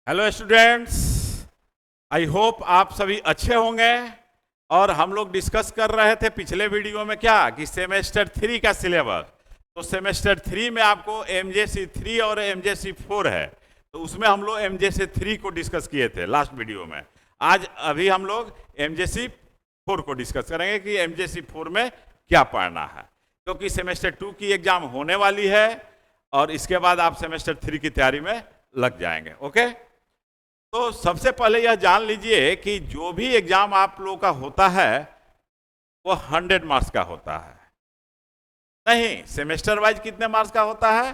Hello students, I hope आप सभी अच्छे होंगे। और हम लोग डिस्कस कर रहे थे पिछले वीडियो में क्या कि सेमेस्टर 3 का सिलेबस। तो सेमेस्टर 3 में आपको एमजेसी 3 और एमजेसी 4 है, तो उसमें हम लोग एमजेसी 3 को डिस्कस किए थे लास्ट वीडियो में। आज अभी हम लोग एमजेसी 4 को डिस्कस करेंगे कि एमजेसी 4 में क्या पढ़ना है, क्योंकि सेमेस्टर 2 की एग्जाम होने वाली है और इसके बाद आप सेमेस्टर 3 की तैयारी में लग जाएंगे। ओके, तो सबसे पहले यह जान लीजिए कि जो भी एग्जाम आप लोगों का होता है वो 100 मार्क्स का होता है। नहीं, सेमेस्टर वाइज कितने मार्क्स का होता है?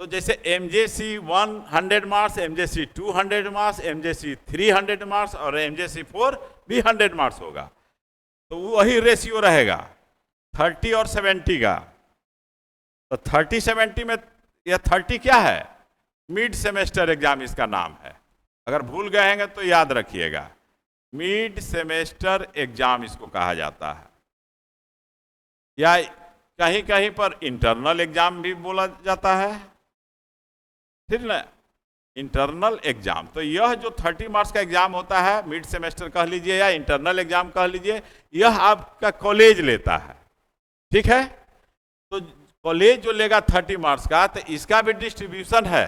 तो जैसे MJC 1 100 marks, MJC 2 100 marks, MJC 3 100 marks और एमजेसी 4 भी 100 मार्क्स होगा। तो वही रेशियो रहेगा 30 और 70 का। तो 30-70 में यह 30 क्या है? मिड सेमेस्टर एग्जाम इसका नाम है। अगर भूल गए हैं तो याद रखिएगा, मिड सेमेस्टर एग्जाम इसको कहा जाता है, या कहीं कहीं पर इंटरनल एग्जाम भी बोला जाता है। ठीक ना, इंटरनल एग्जाम। तो यह जो 30 मार्क्स का एग्जाम होता है, मिड सेमेस्टर कह लीजिए या इंटरनल एग्जाम कह लीजिए, यह आपका कॉलेज लेता है। ठीक है, तो कॉलेज जो लेगा 30 मार्क्स का, तो इसका भी डिस्ट्रीब्यूशन है।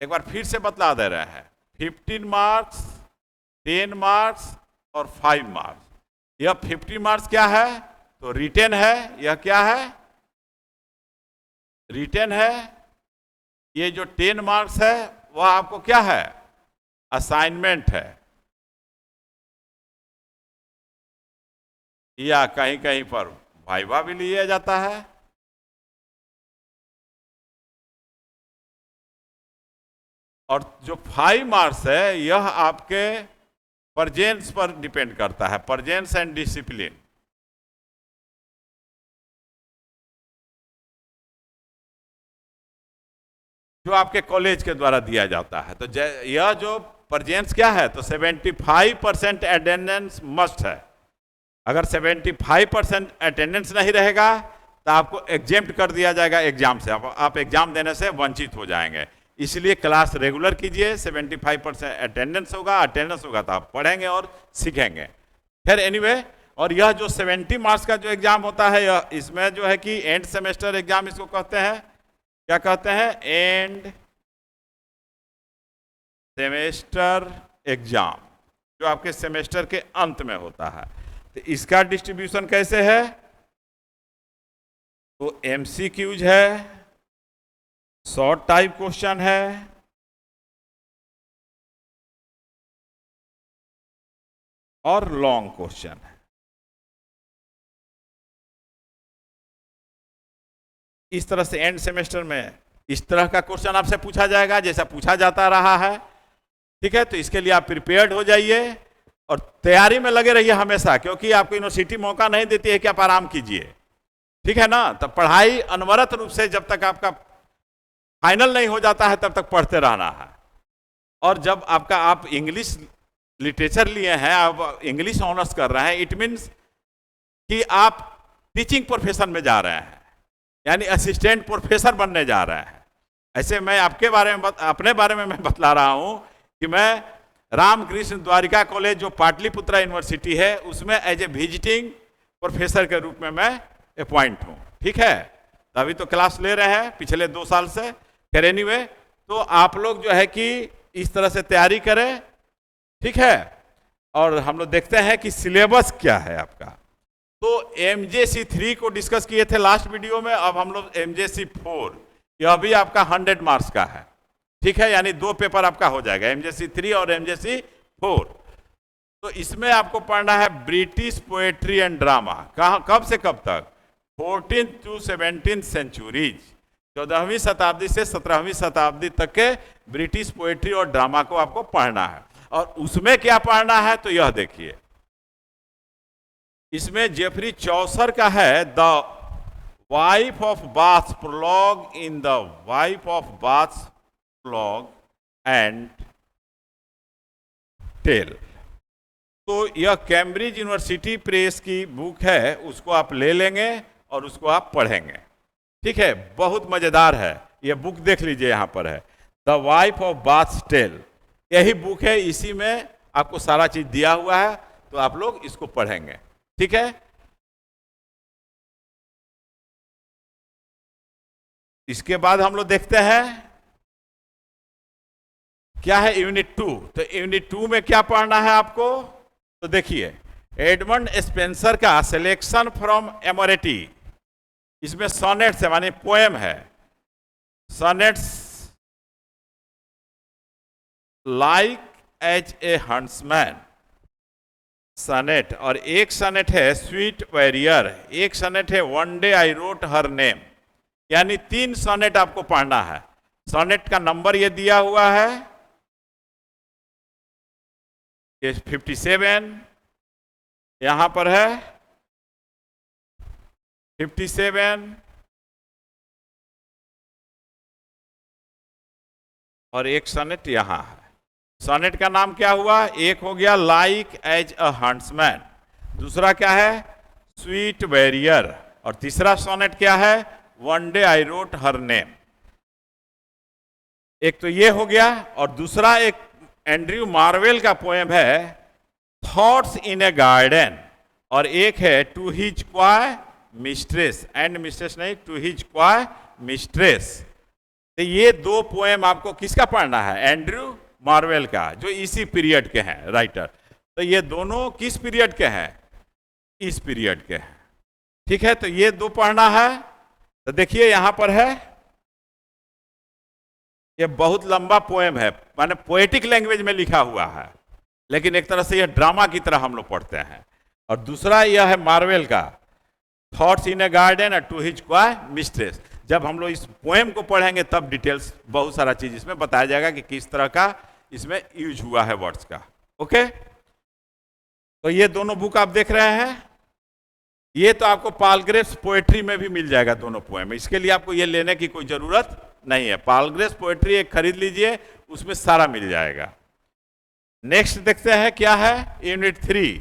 एक बार फिर से बतला दे रहे हैं, 15 मार्क्स, 10 मार्क्स और 5 मार्क्स। यह 50 मार्क्स क्या है? तो रिटेन है। यह क्या है? रिटेन है। ये जो 10 मार्क्स है वह आपको क्या है? असाइनमेंट है, या कहीं कहीं पर वाइवा भी लिया जाता है। और जो 5 मार्क्स है यह आपके परजेंस पर डिपेंड करता है, परजेंस एंड डिसिप्लिन। जो आपके कॉलेज के द्वारा दिया जाता है। तो यह जो परजेंस क्या है? तो 75% अटेंडेंस मस्ट है। अगर 75% अटेंडेंस नहीं रहेगा तो आपको एग्जेम्प्ट कर दिया जाएगा एग्जाम से, आप एग्जाम देने से वंचित हो जाएंगे। इसलिए क्लास रेगुलर कीजिए। 75% अटेंडेंस होगा, अटेंडेंस होगा तो आप पढ़ेंगे और सीखेंगे। फिर एनीवे, और यह जो 70 मार्क्स का जो एग्जाम होता है, यह इसमें जो है कि एंड सेमेस्टर एग्जाम इसको कहते हैं। क्या कहते हैं? एंड सेमेस्टर एग्जाम, जो आपके सेमेस्टर के अंत में होता है। तो इसका डिस्ट्रीब्यूशन कैसे है? तो एमसीक्यूज है, शॉर्ट टाइप क्वेश्चन है, और लॉन्ग क्वेश्चन है। इस तरह से एंड सेमेस्टर में इस तरह का क्वेश्चन आपसे पूछा जाएगा जैसा पूछा जाता रहा है। ठीक है, तो इसके लिए आप प्रिपेयर्ड हो जाइए और तैयारी में लगे रहिए हमेशा, क्योंकि आपको यूनिवर्सिटी मौका नहीं देती है कि आप आराम कीजिए। ठीक है ना, तब पढ़ाई अनवरत रूप से जब तक आपका फाइनल नहीं हो जाता है तब तक पढ़ते रहना है। और जब आपका आप इंग्लिश लिटरेचर लिए हैं, आप इंग्लिश ऑनर्स कर रहे हैं, इट मीन्स कि आप टीचिंग प्रोफेशन में जा रहे हैं, यानी असिस्टेंट प्रोफेसर बनने जा रहे हैं। ऐसे मैं आपके बारे में अपने बारे में मैं बतला रहा हूं कि मैं रामकृष्ण द्वारिका कॉलेज जो पाटलिपुत्रा यूनिवर्सिटी है उसमें एज ए विजिटिंग प्रोफेसर के रूप में मैं अपॉइंट हूं। ठीक है, अभी तो क्लास ले रहे हैं पिछले 2 साल से। फिर एनीवे, तो आप लोग जो है कि इस तरह से तैयारी करें। ठीक है, और हम लोग देखते हैं कि सिलेबस क्या है आपका। तो एमजेसी 3 को डिस्कस किए थे लास्ट वीडियो में, अब हम लोग एमजेसी 4, यह भी आपका 100 मार्क्स का है। ठीक है, यानी 2 पेपर आपका हो जाएगा, एमजेसी 3 और एमजेसी 4। तो इसमें आपको पढ़ना है ब्रिटिश पोएट्री एंड ड्रामा। कहाँ, कब से कब तक? 14th to 17th सेंचुरीज, 14वीं शताब्दी से 17वीं शताब्दी तक के ब्रिटिश पोएट्री और ड्रामा को आपको पढ़ना है। और उसमें क्या पढ़ना है तो यह देखिए, इसमें जेफरी चौसर का है the wife of Bath prologue in the wife of Bath prologue and tale. तो यह कैम्ब्रिज यूनिवर्सिटी प्रेस की बुक है, उसको आप ले लेंगे और उसको आप पढ़ेंगे। ठीक है, बहुत मजेदार है, यह बुक देख लीजिए, यहाँ पर है the wife of Bath's tale, यही बुक है, इसी में आपको सारा चीज दिया हुआ है, तो आप लोग इसको पढ़ेंगे। ठीक है, इसके बाद हम लोग देखते हैं क्या है यूनिट 2। तो यूनिट 2 में क्या पढ़ना है आपको, तो देखिए एडमंड स्पेंसर का सिलेक्शन फ्रॉम एमोरेटी, इसमें सोनेट्स है माने पोएम है, sonnets like as a huntsman sonnet, और एक सनेट है स्वीट वैरियर, एक सनेट है one day I wrote her name, यानी 3 सोनेट आपको पढ़ना है। सोनेट का नंबर ये दिया हुआ है, ये 57 यहां पर है, 57 और एक सोनेट यहां है। सोनेट का नाम क्या हुआ, एक हो गया लाइक एज अ हंट्समैन, दूसरा क्या है स्वीट वैरियर, और तीसरा सोनेट क्या है one day I wrote her name. एक तो ये हो गया, और दूसरा एक एंड्रयू मार्वेल का पोएम है थॉट्स इन ए गार्डन, और एक है to his coy mistress, and mistress नहीं, टू हिज क्वाय मिस्ट्रेस। तो ये 2 पोएम आपको किसका पढ़ना है, एंड्रयू मार्वेल का, जो इसी पीरियड के हैं राइटर। तो ये दोनों किस पीरियड के हैं, इस पीरियड के हैं। ठीक है, तो ये 2 पढ़ना है। तो देखिए यहां पर है, ये बहुत लंबा पोएम है, माने पोएटिक लैंग्वेज में लिखा हुआ है, लेकिन एक तरह से यह ड्रामा की तरह हम लोग पढ़ते हैं। और दूसरा यह है मार्वेल का थॉट्स इन ए गार्डन और टू हिज क्वाय मिस्ट्रेस। जब हम लोग इस पोएम को पढ़ेंगे तब डिटेल्स बहुत सारा चीज इसमें बताया जाएगा कि किस तरह का इसमें यूज हुआ है वर्ड्स का। ओके, तो ये दोनों बुक आप देख रहे हैं, ये तो आपको पालग्रेव्स पोएट्री में भी मिल जाएगा दोनों पोएम, इसके लिए आपको ये लेने की कोई जरूरत नहीं है। पालग्रेव्स पोएट्री एक खरीद लीजिए, उसमें सारा मिल जाएगा। नेक्स्ट देखते हैं क्या है यूनिट 3।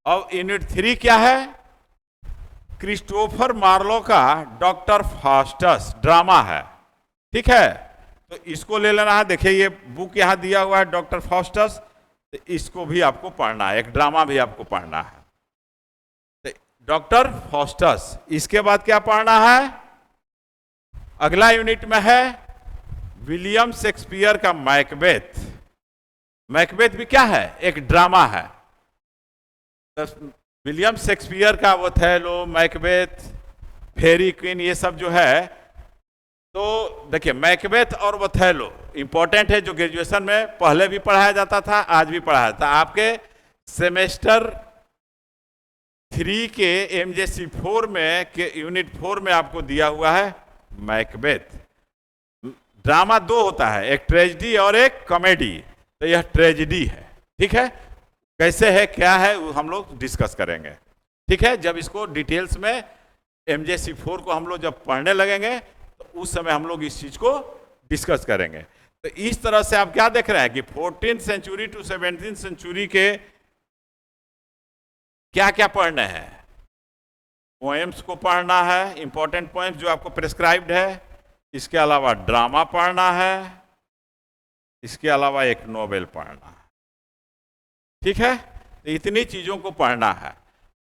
और यूनिट 3 क्या है, क्रिस्टोफर मार्लो का डॉक्टर फास्टस ड्रामा है। ठीक है, तो इसको ले लेना है। देखिए ये बुक यहां दिया हुआ है डॉक्टर फास्टस, तो इसको भी आपको पढ़ना है, एक ड्रामा भी आपको पढ़ना है। तो डॉक्टर फास्टस, इसके बाद क्या पढ़ना है, अगला यूनिट में है विलियम शेक्सपियर का मैकबेथ। मैकबेथ भी क्या है, एक ड्रामा है। तो विलियम शेक्सपियर का ओथेलो, मैकबेथ, फेरी क्वीन, ये सब जो है, तो देखिए मैकबेथ और ओथेलो इंपॉर्टेंट है, जो ग्रेजुएशन में पहले भी पढ़ाया जाता था, आज भी पढ़ाया जाता है। आपके सेमेस्टर 3 के एमजेसी 4 में के यूनिट 4 में आपको दिया हुआ है मैकबेथ। ड्रामा 2 होता है, एक ट्रेजेडी और एक कॉमेडी, तो यह ट्रेजेडी है। ठीक है, कैसे है क्या है वो हम लोग डिस्कस करेंगे। ठीक है, जब इसको डिटेल्स में एमजेसी 4 को हम लोग जब पढ़ने लगेंगे तो उस समय हम लोग इस चीज को डिस्कस करेंगे। तो इस तरह से आप क्या देख रहे हैं कि 14th century to 17th century के क्या क्या पढ़ने हैं, पोएम्स को पढ़ना है, इंपॉर्टेंट पोएम्स जो आपको प्रेस्क्राइब्ड है, इसके अलावा ड्रामा पढ़ना है, इसके अलावा एक नोवेल पढ़ना है। ठीक है, तो इतनी चीजों को पढ़ना है।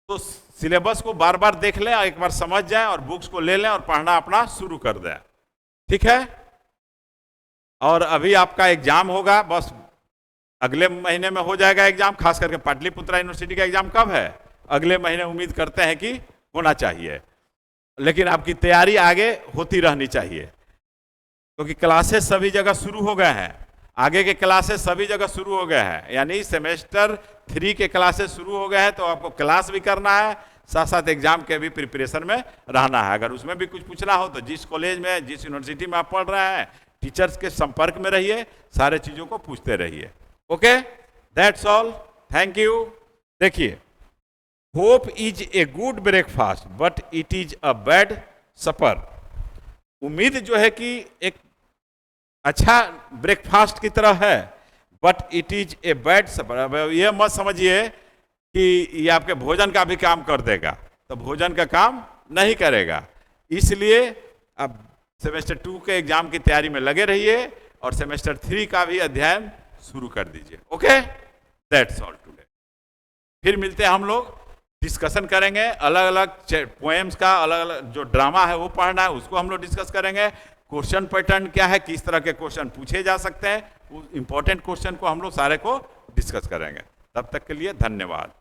तो सिलेबस को बार बार देख लें, एक बार समझ जाएं और बुक्स को ले लें और पढ़ना अपना शुरू कर दें। ठीक है, और अभी आपका एग्जाम होगा, बस अगले महीने में हो जाएगा एग्जाम। खास करके पाटलिपुत्रा यूनिवर्सिटी का एग्जाम कब है, अगले महीने उम्मीद करते हैं कि होना चाहिए, लेकिन आपकी तैयारी आगे होती रहनी चाहिए, क्योंकि क्लासेस सभी जगह शुरू हो गए हैं, आगे के क्लासेस सभी जगह शुरू हो गए हैं, यानी सेमेस्टर 3 के क्लासेस शुरू हो गए हैं। तो आपको क्लास भी करना है, साथ साथ एग्जाम के भी प्रिपरेशन में रहना है। अगर उसमें भी कुछ पूछना हो तो जिस कॉलेज में, जिस यूनिवर्सिटी में आप पढ़ रहे हैं, टीचर्स के संपर्क में रहिए, सारे चीज़ों को पूछते रहिए। Okay, that's all, thank you. देखिए, hope is a good breakfast but it is a bad supper. उम्मीद जो है कि एक अच्छा ब्रेकफास्ट की तरह है, but it is a bad supper. ये मत समझिए कि ये आपके भोजन का भी काम कर देगा, तो भोजन का काम नहीं करेगा। इसलिए अब सेमेस्टर 2 के एग्जाम की तैयारी में लगे रहिए और सेमेस्टर 3 का भी अध्ययन शुरू कर दीजिए। Okay, that's all today. फिर मिलते हैं हम लोग, डिस्कशन करेंगे अलग अलग पोएम्स का, अलग अलग जो ड्रामा है वो पढ़ना है उसको हम लोग डिस्कस करेंगे। क्वेश्चन पैटर्न क्या है, किस तरह के क्वेश्चन पूछे जा सकते हैं, उस इंपॉर्टेंट क्वेश्चन को हम लोग सारे को डिस्कस करेंगे। तब तक के लिए धन्यवाद।